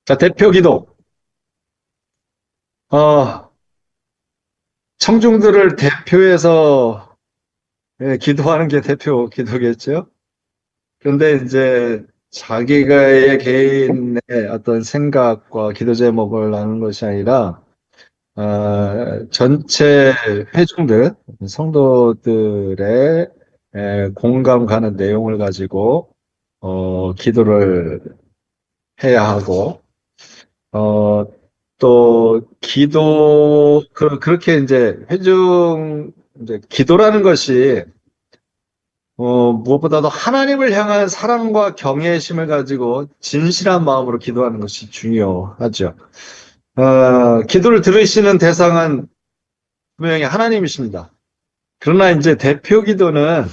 자, 대표 기도. 어, 청중들을 대표해서 기도하는 게 대표 기도겠죠? 그런데 이제 자기가의 개인의 어떤 생각과 기도 제목을 하는 것이 아니라, 전체 회중들, 성도들의 공감 가는 내용을 가지고, 기도를 해야 하고, 어, 또, 그렇게 이제 이제 기도라는 것이, 무엇보다도 하나님을 향한 사랑과 경외심을 가지고 진실한 마음으로 기도하는 것이 중요하죠. 기도를 들으시는 대상은 분명히 하나님이십니다. 그러나 이제 대표 기도는,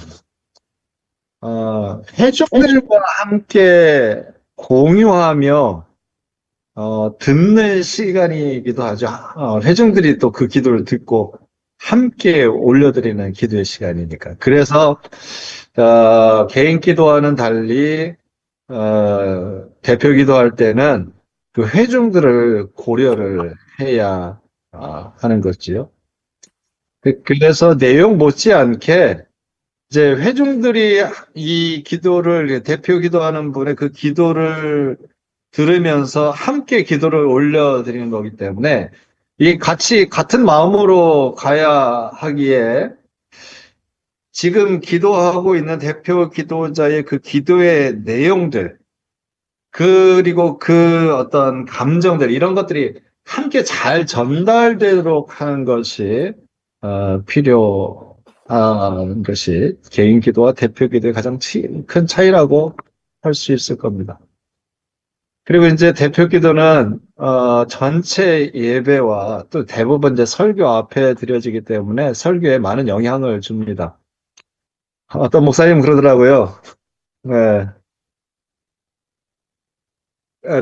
회중들과 함께 공유하며, 듣는 시간이기도 하죠. 회중들이 또 그 기도를 듣고 함께 올려드리는 기도의 시간이니까. 그래서, 개인 기도와는 달리, 대표 기도할 때는 그 회중들을 고려를 해야 하는 거지요. 그래서 내용 못지않게 이제 회중들이 이 기도를 대표 기도하는 분의 그 기도를 들으면서 함께 기도를 올려드리는 거기 때문에 이 같은 마음으로 가야 하기에 지금 기도하고 있는 대표 기도자의 그 기도의 내용들 그리고 그 어떤 감정들 이런 것들이 함께 잘 전달되도록 하는 것이 필요한 것이 개인 기도와 대표 기도의 가장 큰 차이라고 할 수 있을 겁니다. 그리고 이제 대표 기도는 전체 예배와 또 대부분 이제 설교 앞에 드려지기 때문에 설교에 많은 영향을 줍니다. 어떤 목사님 그러더라고요. 네.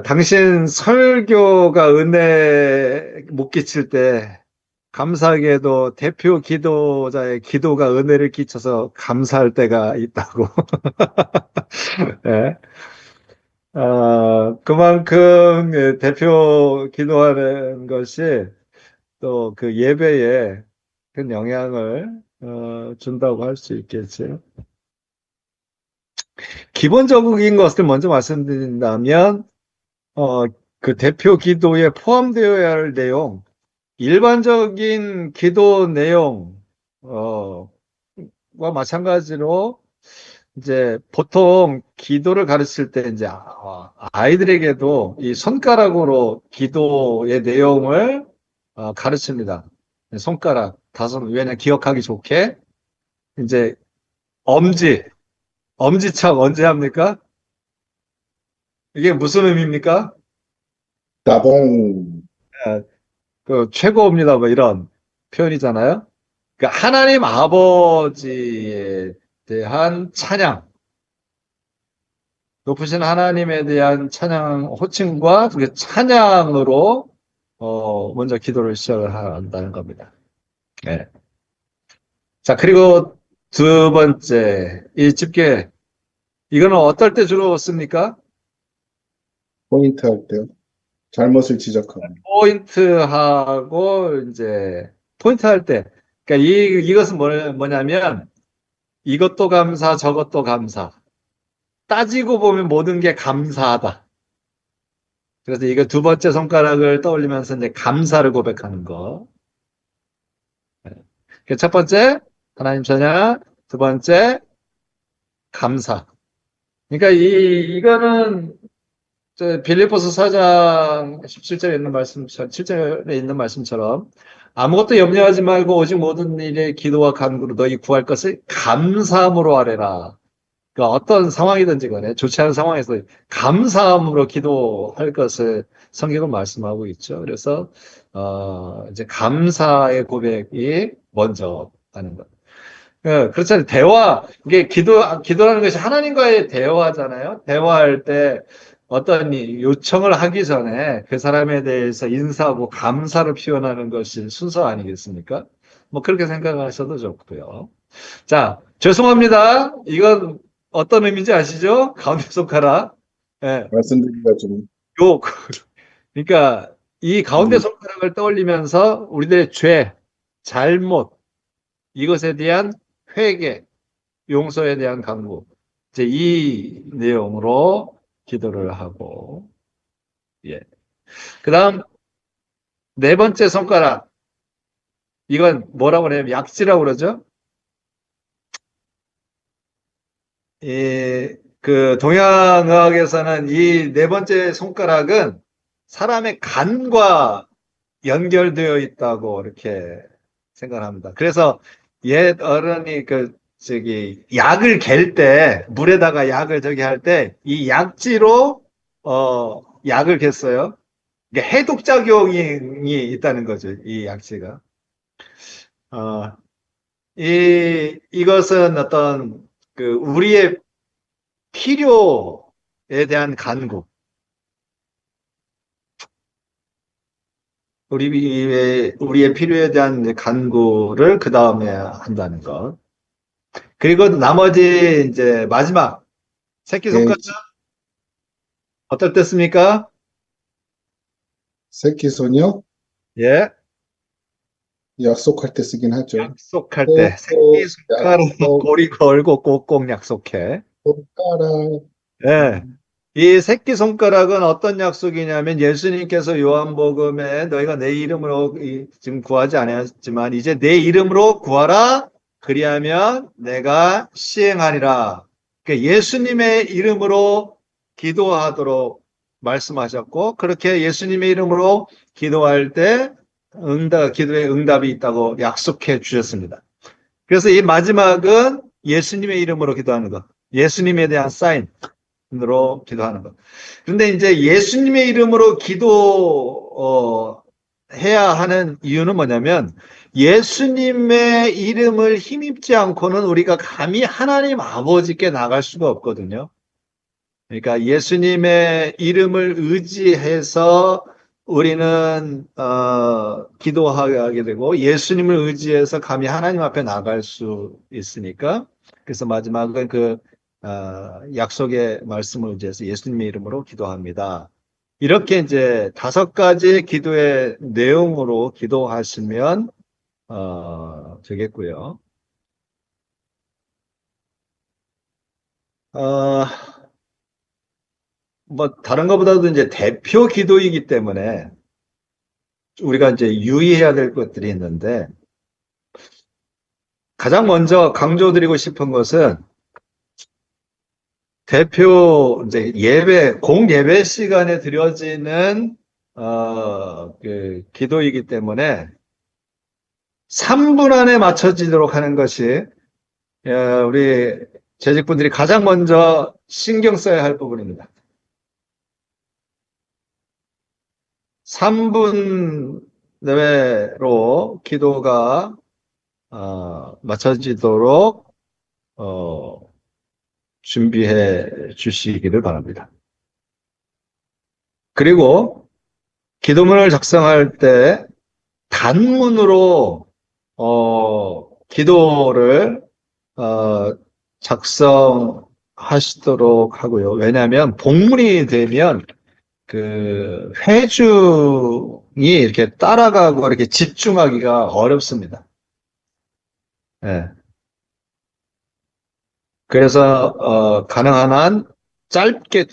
당신 설교가 은혜 못 끼칠 때 감사하게도 대표 기도자의 기도가 은혜를 끼쳐서 감사할 때가 있다고. 예. 그만큼 대표 기도하는 것이 또 그 예배에 큰 영향을 준다고 할 수 있겠죠. 기본적인 것을 먼저 말씀드린다면, 어, 그 대표 기도에 포함되어야 할 내용, 일반적인 기도 내용, 와 마찬가지로 이제 보통 기도를 가르칠 때 이제 아이들에게도 이 손가락으로 기도의 내용을 가르칩니다. 손가락 다섯 왜냐 기억하기 좋게 이제 엄지 엄지척 언제 합니까? 이게 무슨 의미입니까? 나봉. 예, 그 최고입니다. 뭐 이런 표현이잖아요. 그러니까 하나님 아버지에 대한 찬양, 높으신 하나님에 대한 찬양, 호칭과 그 찬양으로 먼저 기도를 시작을 한다는 겁니다. 네. 자, 그리고 두 번째, 이 집게, 이거는 어떨 때 주로 씁니까? 포인트 할 때요. 잘못을 지적하고. 포인트하고, 이제, 포인트 할 때. 그러니까 이것은 뭐냐면, 이것도 감사, 저것도 감사. 따지고 보면 모든 게 감사하다. 그래서 이거 두 번째 손가락을 떠올리면서 이제 감사를 고백하는 거. 첫 번째, 하나님 찬양. 두 번째, 감사. 그러니까 이거는 저 빌립보서 4장 17절에 있는 말씀처럼, 7절에 있는 말씀처럼 아무것도 염려하지 말고 오직 모든 일에 기도와 간구로 너희 구할 것을 감사함으로 하래라. 그러니까 어떤 상황이든지 간에 좋지 않은 상황에서 감사함으로 기도할 것을 성경은 말씀하고 있죠. 그래서 이제 감사의 고백이 먼저 하는 것. 그렇잖아요. 이게 기도라는 것이 하나님과의 대화잖아요. 대화할 때 어떤 요청을 하기 전에 그 사람에 대해서 인사하고 감사를 표현하는 것이 순서 아니겠습니까? 뭐 그렇게 생각하셔도 좋고요. 자, 죄송합니다. 이건 어떤 의미인지 아시죠? 가운데 손가락. 예, 말씀드리기가 좀 욕. 그러니까 이 가운데 손가락을 떠올리면서 우리들의 죄, 잘못, 이것에 대한 회개, 용서에 대한 간구, 이제 이 내용으로 기도를 하고, 예. 그 다음, 네 번째 손가락. 이건 뭐라고 그래요? 약지라고 그러죠? 그 동양의학에서는 이 네 번째 손가락은 사람의 간과 연결되어 있다고 이렇게 생각합니다. 그래서 옛 어른이 약을 갤 때, 물에다가 약을 저기 할 때, 이 약지로, 약을 겠어요. 이게 해독작용이 있다는 거죠, 이 약지가. 어, 이것은 어떤, 우리의 필요에 대한 간구, 우리의 필요에 대한 이제 간구를 그 다음에 한다는 것. 그리고 나머지 이제 마지막 예, 새끼손가락 어떨 때 씁니까? 새끼손이요? 예, 약속할 때 쓰긴 하죠. 약속할 때 꼭 새끼손가락 약속, 고리 걸고 꼭꼭 약속해. 손가락. 예. 이 새끼손가락은 어떤 약속이냐면 예수님께서 요한복음에 너희가 내 이름으로 지금 구하지 않았지만 이제 내 이름으로 구하라 그리하면 내가 시행하리라. 그러니까 예수님의 이름으로 기도하도록 말씀하셨고 그렇게 예수님의 이름으로 기도할 때 기도에 응답이 있다고 약속해 주셨습니다. 그래서 이 마지막은 예수님의 이름으로 기도하는 것. 예수님에 대한 사인. 으로 기도하는 것. 그런데 이제 예수님의 이름으로 해야 하는 이유는 뭐냐면 예수님의 이름을 힘입지 않고는 우리가 감히 하나님 아버지께 나갈 수가 없거든요. 그러니까 예수님의 이름을 의지해서 우리는 기도하게 되고 예수님을 의지해서 감히 하나님 앞에 나갈 수 있으니까 그래서 마지막은 약속의 말씀을 의지해서 예수님의 이름으로 기도합니다. 이렇게 이제 다섯 가지 기도의 내용으로 기도하시면 되겠고요. 어, 뭐 다른 것보다도 이제 대표 기도이기 때문에 우리가 이제 유의해야 될 것들이 있는데 가장 먼저 강조드리고 싶은 것은 대표 이제 공예배 시간에 드려지는 기도이기 때문에 3분 안에 맞춰지도록 하는 것이 우리 재직분들이 가장 먼저 신경 써야 할 부분입니다. 3분 내외로 기도가 맞춰지도록 준비해 주시기를 바랍니다. 그리고 기도문을 작성할 때 단문으로 기도를 작성하시도록 하고요. 왜냐하면 복문이 되면 회중이 이렇게 따라가고 이렇게 집중하기가 어렵습니다. 예. 그래서 가능한 한 짧게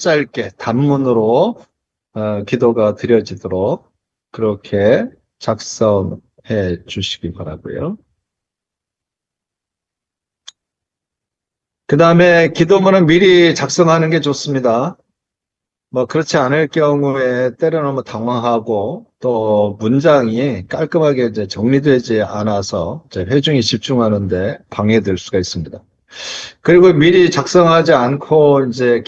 단문으로 기도가 드려지도록 그렇게 작성해 주시기 바라고요. 그 다음에 기도문은 미리 작성하는 게 좋습니다. 뭐 그렇지 않을 경우에 때로는 뭐 당황하고 또 문장이 깔끔하게 이제 정리되지 않아서 이제 회중이 집중하는데 방해될 수가 있습니다. 그리고 미리 작성하지 않고 이제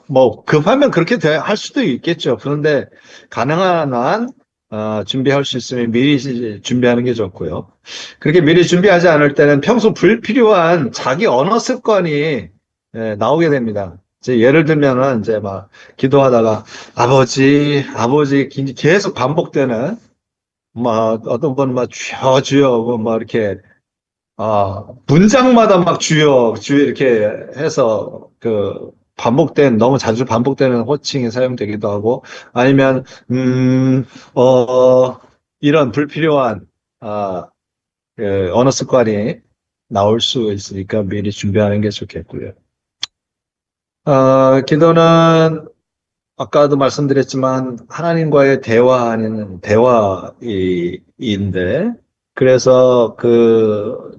뭐 급하면 그렇게 할 수도 있겠죠. 그런데 가능한 한 준비할 수 있으면 미리 준비하는 게 좋고요. 그렇게 미리 준비하지 않을 때는 평소 불필요한 자기 언어 습관이 나오게 됩니다. 이제 예를 들면은 이제 막 기도하다가 아버지 계속 반복되는 막 어떤 분은 막 주여 뭐 이렇게 문장마다 막 주여 이렇게 해서 너무 자주 반복되는 호칭이 사용되기도 하고, 아니면, 어, 이런 불필요한, 아, 언어 습관이 나올 수 있으니까 미리 준비하는 게 좋겠고요. 기도는 아까도 말씀드렸지만 하나님과의 대화하는 대화인데, 그래서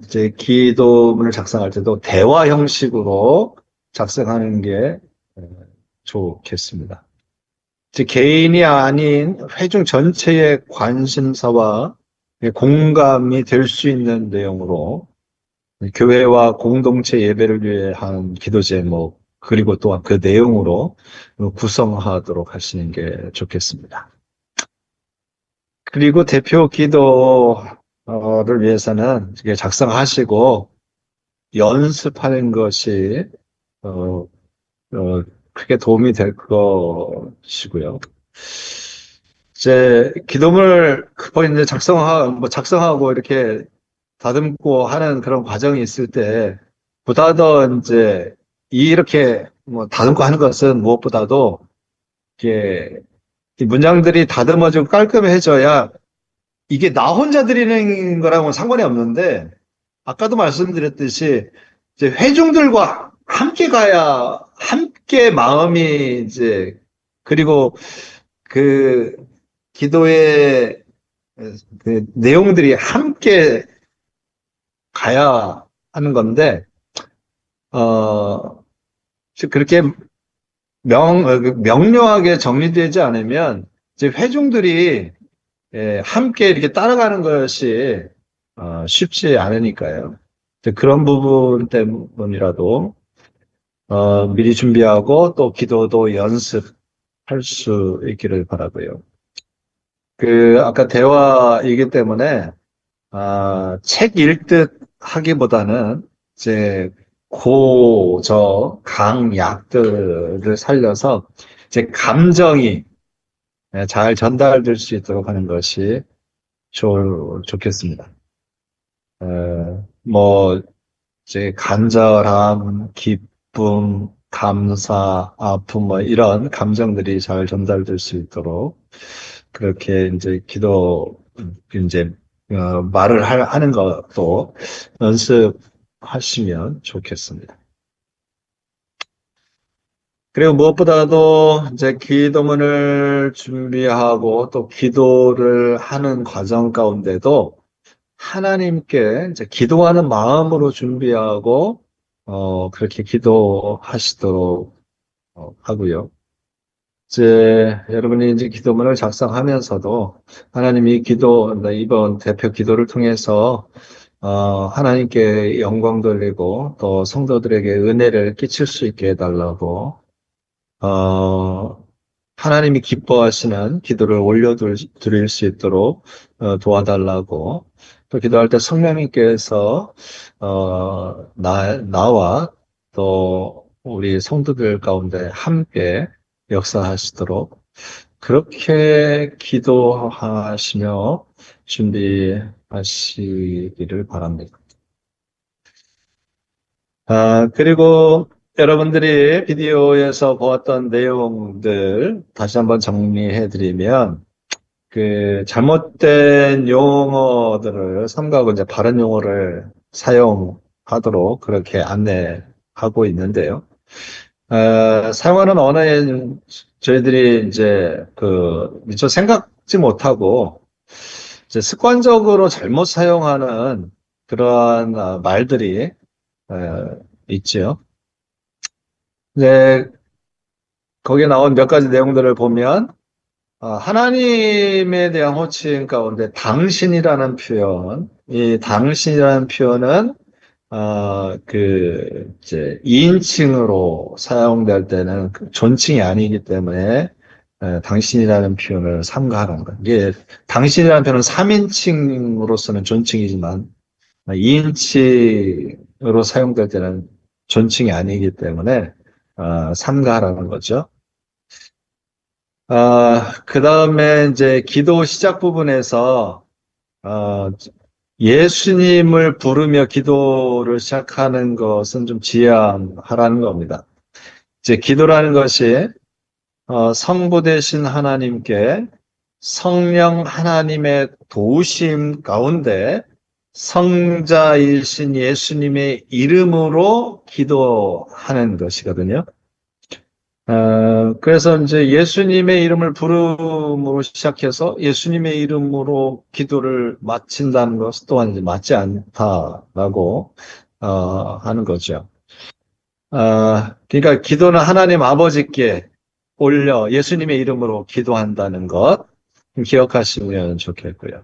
이제 기도문을 작성할 때도 대화 형식으로 작성하는 게 좋겠습니다. 즉 개인이 아닌 회중 전체의 관심사와 공감이 될 수 있는 내용으로 교회와 공동체 예배를 위한 기도 제목, 그리고 또한 그 내용으로 구성하도록 하시는 게 좋겠습니다. 그리고 대표 기도를 위해서는 이게 작성하시고 연습하는 것이 어, 크게 도움이 될 것이고요. 이제 기도문을 이제 작성하고 이렇게 다듬고 하는 그런 과정이 있을 때, 보다 더 이제 이렇게 뭐 다듬고 하는 것은 무엇보다도 이게 이 문장들이 다듬어지고 깔끔해져야 이게 나 혼자 드리는 거랑은 상관이 없는데, 아까도 말씀드렸듯이 이제 회중들과 함께 가야 함께 마음이 이제, 그리고 그 기도의 그 내용들이 함께 가야 하는 건데, 즉 그렇게 명료하게 정리되지 않으면 이제 회중들이 함께 이렇게 따라가는 것이 쉽지 않으니까요. 이제 그런 부분 때문이라도 미리 준비하고 또 기도도 연습할 수 있기를 바라고요. 아까 대화이기 때문에 책 읽듯 하기보다는 이제 강약들을 살려서 이제 감정이 잘 전달될 수 있도록 하는 것이 좋겠습니다. 뭐 이제 간절함, 기쁨, 감사, 아픔 뭐 이런 감정들이 잘 전달될 수 있도록 그렇게 이제 이제 말을 하는 것도 연습하시면 좋겠습니다. 그리고 무엇보다도 이제 기도문을 준비하고 또 기도를 하는 과정 가운데도 하나님께 이제 기도하는 마음으로 준비하고 그렇게 기도하시도록 하고요. 이제 여러분이 이제 기도문을 작성하면서도 하나님이 이번 대표 기도를 통해서 하나님께 영광 돌리고 또 성도들에게 은혜를 끼칠 수 있게 해달라고 하나님이 기뻐하시는 기도를 올려드릴 수 있도록 도와달라고, 또 기도할 때 성령님께서 나와 또 우리 성도들 가운데 함께 역사하시도록 그렇게 기도하시며 준비하시기를 바랍니다. 그리고 여러분들이 비디오에서 보았던 내용들 다시 한번 정리해드리면, 잘못된 용어들을 삼가하고 이제 바른 용어를 사용하도록 그렇게 안내하고 있는데요. 사용하는 언어에 저희들이 이제 미처 생각지 못하고 이제 습관적으로 잘못 사용하는 그러한 말들이 있죠. 네, 거기에 나온 몇 가지 내용들을 보면 하나님에 대한 호칭 가운데 당신이라는 표현, 이 당신이라는 표현은 이제 2인칭으로 사용될 때는 존칭이 아니기 때문에 당신이라는 표현을 삼가하는 거예요. 이게 당신이라는 표현은 3인칭으로서는 존칭이지만 2인칭으로 사용될 때는 존칭이 아니기 때문에 삼가하라는 거죠. 그 다음에 이제 기도 시작 부분에서 예수님을 부르며 기도를 시작하는 것은 좀 지양하라는 겁니다. 이제 기도라는 것이 성부 되신 하나님께 성령 하나님의 도우심 가운데 성자이신 예수님의 이름으로 기도하는 것이거든요. 그래서 이제 예수님의 이름을 부름으로 시작해서 예수님의 이름으로 기도를 마친다는 것 또한 이제 맞지 않다라고 하는 거죠. 그러니까 기도는 하나님 아버지께 올려 예수님의 이름으로 기도한다는 것 기억하시면 좋겠고요.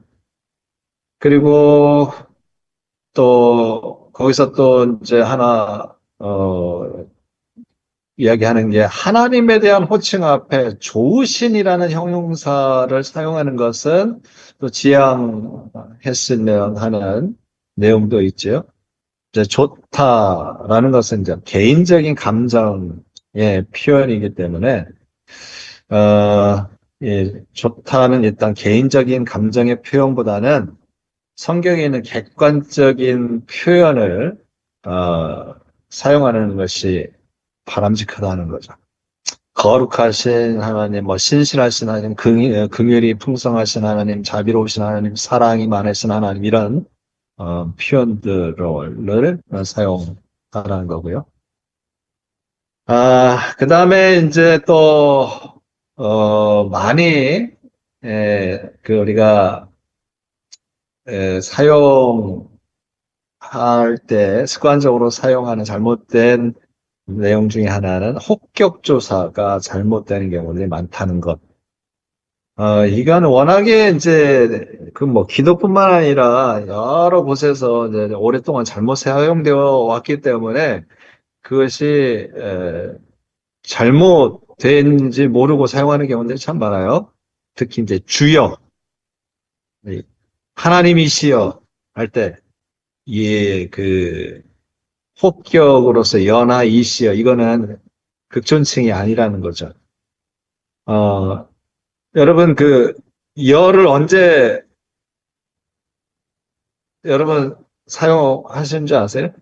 그리고 또 거기서 또 이제 하나 이야기하는 게 하나님에 대한 호칭 앞에 좋으신이라는 형용사를 사용하는 것은 또 지양했으면 하는 내용도 있죠. 이제 좋다라는 것은 이제 개인적인 감정의 표현이기 때문에 좋다는 일단 개인적인 감정의 표현보다는 성경에 있는 객관적인 표현을 사용하는 것이 바람직하다는 거죠. 거룩하신 하나님, 신실하신 하나님, 긍휼이 풍성하신 하나님, 자비로우신 하나님, 사랑이 많으신 하나님 이런 표현들을 사용하라는 거고요. 그 다음에 이제 또 많이 우리가 사용할 때 습관적으로 사용하는 잘못된 내용 중에 하나는 혹격조사가 잘못되는 경우들이 많다는 것. 이건 워낙에 이제 기도뿐만 아니라 여러 곳에서 이제 오랫동안 잘못 사용되어 왔기 때문에 그것이 잘못된지 모르고 사용하는 경우들이 참 많아요. 특히 이제 주여, 하나님이시여 할 때, 혹격으로서 여나 이시여, 이거는 극존칭이 아니라는 거죠. 여러분, 여를 언제, 여러분, 사용하신 줄 아세요?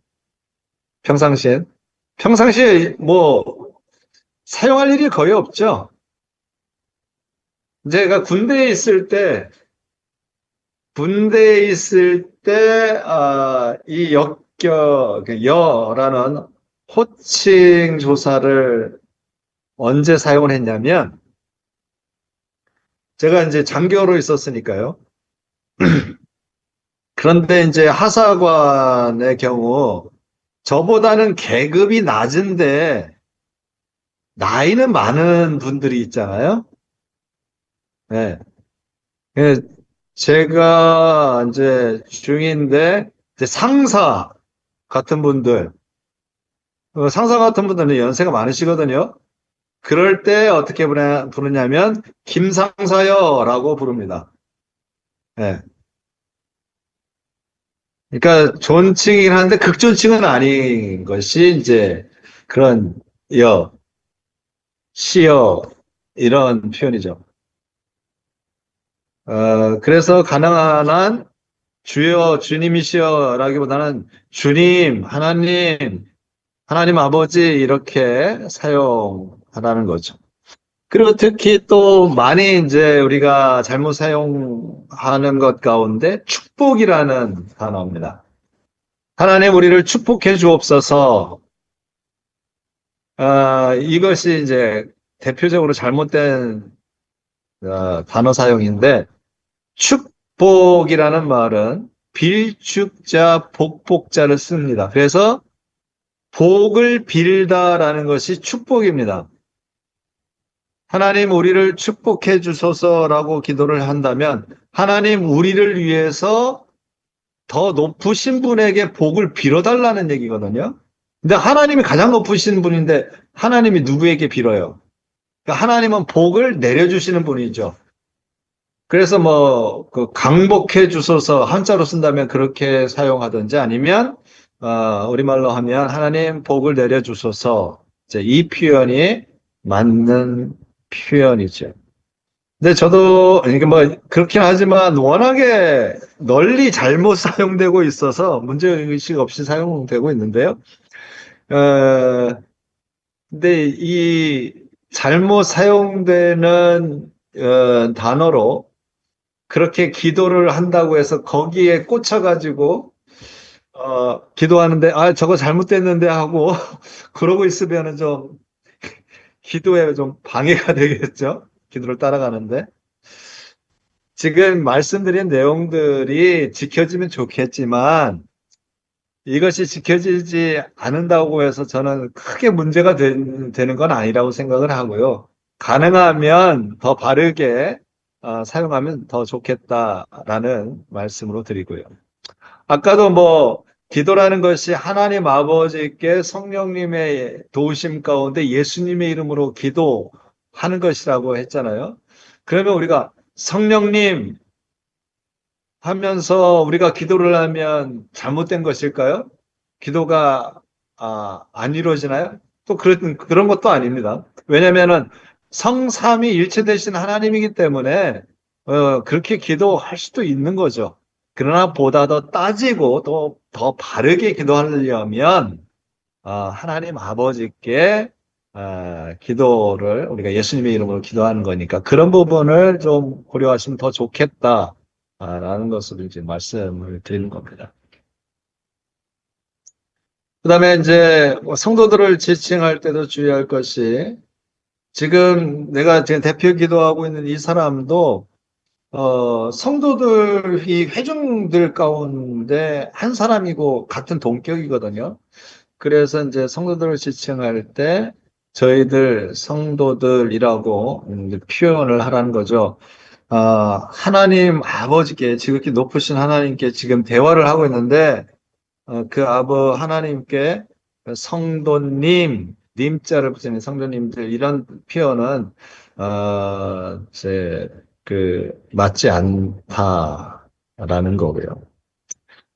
평상시에? 평상시에 사용할 일이 거의 없죠? 제가 군대에 있을 때, 이 여라는 호칭 조사를 언제 사용을 했냐면, 제가 이제 장교로 있었으니까요. 그런데 이제 하사관의 경우, 저보다는 계급이 낮은데, 나이는 많은 분들이 있잖아요. 네. 제가 이제 중인데, 이제 상사 같은 분들, 상사 같은 분들은 연세가 많으시거든요. 그럴 때 어떻게 부르냐면, 김상사여라고 부릅니다. 네. 그러니까 존칭이긴 한데 극존칭은 아닌 것이 이제 그런 여, 시여 이런 표현이죠. 그래서 가능한 한 주여, 주님이시여라기보다는 주님, 하나님 아버지 이렇게 사용하라는 거죠. 그리고 특히 또 많이 이제 우리가 잘못 사용하는 것 가운데 축복이라는 단어입니다. 하나님 우리를 축복해 주옵소서. 이것이 이제 대표적으로 잘못된 단어 사용인데 축복이라는 말은 빌축자, 복복자를 씁니다. 그래서 복을 빌다라는 것이 축복입니다. 하나님 우리를 축복해 주소서라고 기도를 한다면 하나님 우리를 위해서 더 높으신 분에게 복을 빌어달라는 얘기거든요. 근데 하나님이 가장 높으신 분인데 하나님이 누구에게 빌어요? 그러니까 하나님은 복을 내려주시는 분이죠. 그래서 강복해 주소서 한자로 쓴다면 그렇게 사용하든지 아니면 우리말로 하면 하나님 복을 내려주소서 이제 이 표현이 맞는 표현이죠. 근데 저도 그렇긴 하지만 워낙에 널리 잘못 사용되고 있어서 문제의식 없이 사용되고 있는데요. 어, 근데 이 잘못 사용되는 단어로 그렇게 기도를 한다고 해서 거기에 꽂혀가지고 기도하는데 저거 잘못됐는데 하고 그러고 있으면은 좀 기도에 좀 방해가 되겠죠. 기도를 따라가는데. 지금 말씀드린 내용들이 지켜지면 좋겠지만 이것이 지켜지지 않는다고 해서 저는 크게 문제가 되는 건 아니라고 생각을 하고요. 가능하면 더 바르게 사용하면 더 좋겠다라는 말씀으로 드리고요. 아까도 뭐 기도라는 것이 하나님 아버지께 성령님의 도우심 가운데 예수님의 이름으로 기도하는 것이라고 했잖아요. 그러면 우리가 성령님 하면서 우리가 기도를 하면 잘못된 것일까요? 기도가 안 이루어지나요? 또 그런 것도 아닙니다. 왜냐면은 성삼위 일체되신 하나님이기 때문에 그렇게 기도할 수도 있는 거죠. 그러나 보다 더 따지고 또 더 바르게 기도하려면 하나님 아버지께 기도를 우리가 예수님의 이름으로 기도하는 거니까 그런 부분을 좀 고려하시면 더 좋겠다라는 것을 이제 말씀을 드리는 겁니다. 그다음에 이제 뭐 성도들을 지칭할 때도 주의할 것이 지금 내가 지금 대표 기도하고 있는 이 사람도 성도들 이 회중들 가운데 한 사람이고 같은 동격이거든요. 그래서 이제 성도들을 지칭할 때 저희들 성도들이라고 이제 표현을 하라는 거죠. 하나님 아버지께 지극히 높으신 하나님께 지금 대화를 하고 있는데 그 하나님께 성도님, 님자를 붙이는 성도님들 이런 표현은 맞지 않다라는 거고요.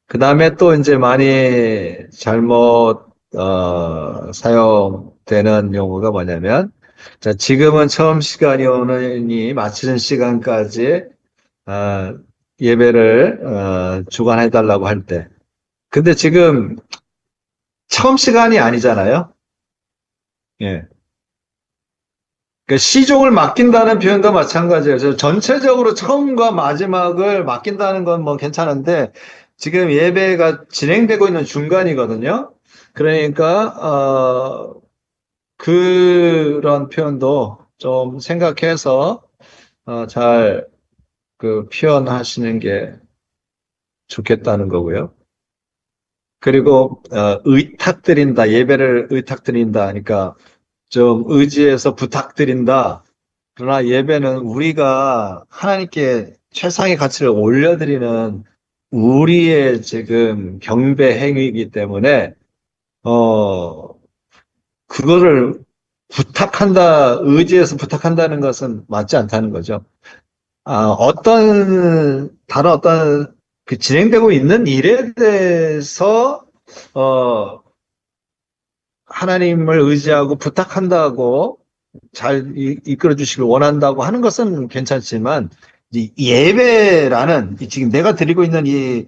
그 다음에 또 이제 많이 잘못 사용되는 용어가 뭐냐면 자, 지금은 처음 시간이 오느니 마치는 시간까지 어, 예배를 주관해 달라고 할 때. 근데 지금 처음 시간이 아니잖아요. 예. 그 시종을 맡긴다는 표현도 마찬가지예요. 전체적으로 처음과 마지막을 맡긴다는 건 뭐 괜찮은데 지금 예배가 진행되고 있는 중간이거든요. 그러니까 그런 표현도 좀 생각해서 잘 그 표현하시는 게 좋겠다는 거고요. 그리고 의탁드린다, 예배를 의탁드린다 하니까 좀 의지해서 부탁드린다. 그러나 예배는 우리가 하나님께 최상의 가치를 올려드리는 우리의 지금 경배 행위이기 때문에 어 그거를 부탁한다, 의지해서 부탁한다는 것은 맞지 않다는 거죠. 다른 어떤 그 진행되고 있는 일에 대해서 어 하나님을 의지하고 부탁한다고 잘 이끌어 주시길 원한다고 하는 것은 괜찮지만 이 예배라는 지금 내가 드리고 있는 이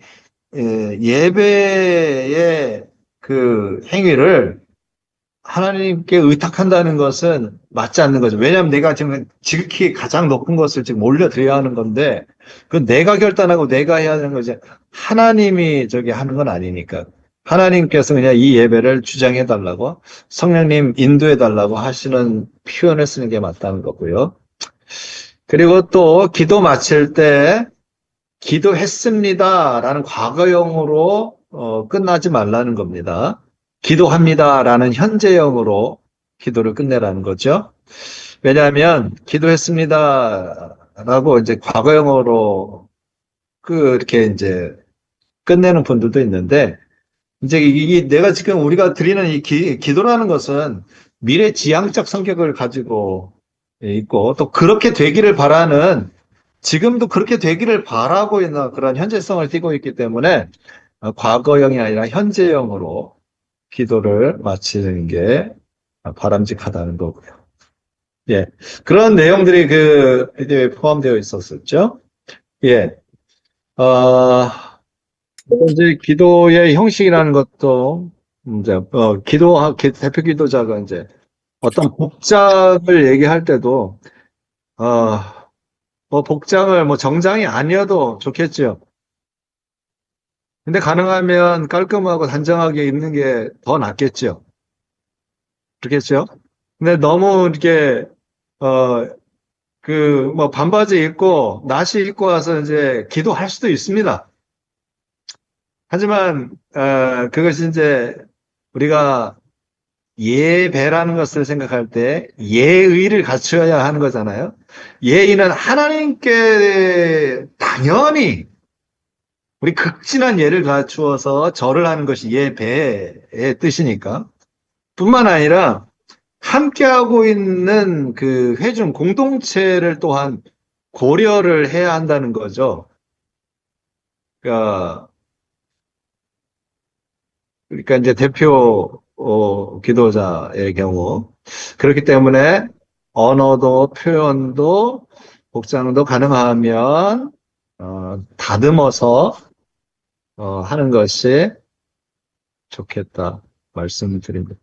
예배의 그 행위를 하나님께 의탁한다는 것은 맞지 않는 거죠. 왜냐하면 내가 지금 지극히 가장 높은 것을 지금 올려드려야 하는 건데, 그건 내가 결단하고 내가 해야 하는 거지. 하나님이 저기 하는 건 아니니까. 하나님께서 그냥 이 예배를 주장해 달라고, 성령님 인도해 달라고 하시는 표현을 쓰는 게 맞다는 거고요. 그리고 또 기도 마칠 때 기도했습니다라는 과거형으로 끝나지 말라는 겁니다. 기도합니다라는 현재형으로 기도를 끝내라는 거죠. 왜냐하면 기도했습니다라고 이제 과거형으로 이렇게 이제 끝내는 분들도 있는데 이제 이게 내가 지금 우리가 드리는 이 기도라는 것은 미래 지향적 성격을 가지고 있고 또 그렇게 되기를 바라는 지금도 그렇게 되기를 바라고 있는 그런 현재성을 띠고 있기 때문에 과거형이 아니라 현재형으로 기도를 마치는 게 바람직하다는 거고요. 예. 그런 내용들이 그 비디오에 포함되어 있었었죠. 예. 어, 이제 기도의 형식이라는 것도 이제 대표 기도자가 이제 어떤 복장을 얘기할 때도, 어, 뭐 복장을 뭐 정장이 아니어도 좋겠죠. 근데 가능하면 깔끔하고 단정하게 입는 게 더 낫겠죠. 그렇겠죠? 근데 너무 이렇게, 어, 뭐 반바지 입고, 나시 입고 와서 이제 기도할 수도 있습니다. 하지만, 그것이 이제 우리가 예배라는 것을 생각할 때 예의를 갖추어야 하는 거잖아요. 예의는 하나님께 당연히 우리 극진한 예를 갖추어서 절을 하는 것이 예배의 뜻이니까. 뿐만 아니라 함께하고 있는 그 회중 공동체를 또한 고려를 해야 한다는 거죠. 그러니까, 그러니까 이제 대표 기도자의 경우 그렇기 때문에 언어도 표현도 복장도 가능하면 다듬어서 하는 것이 좋겠다 말씀드립니다.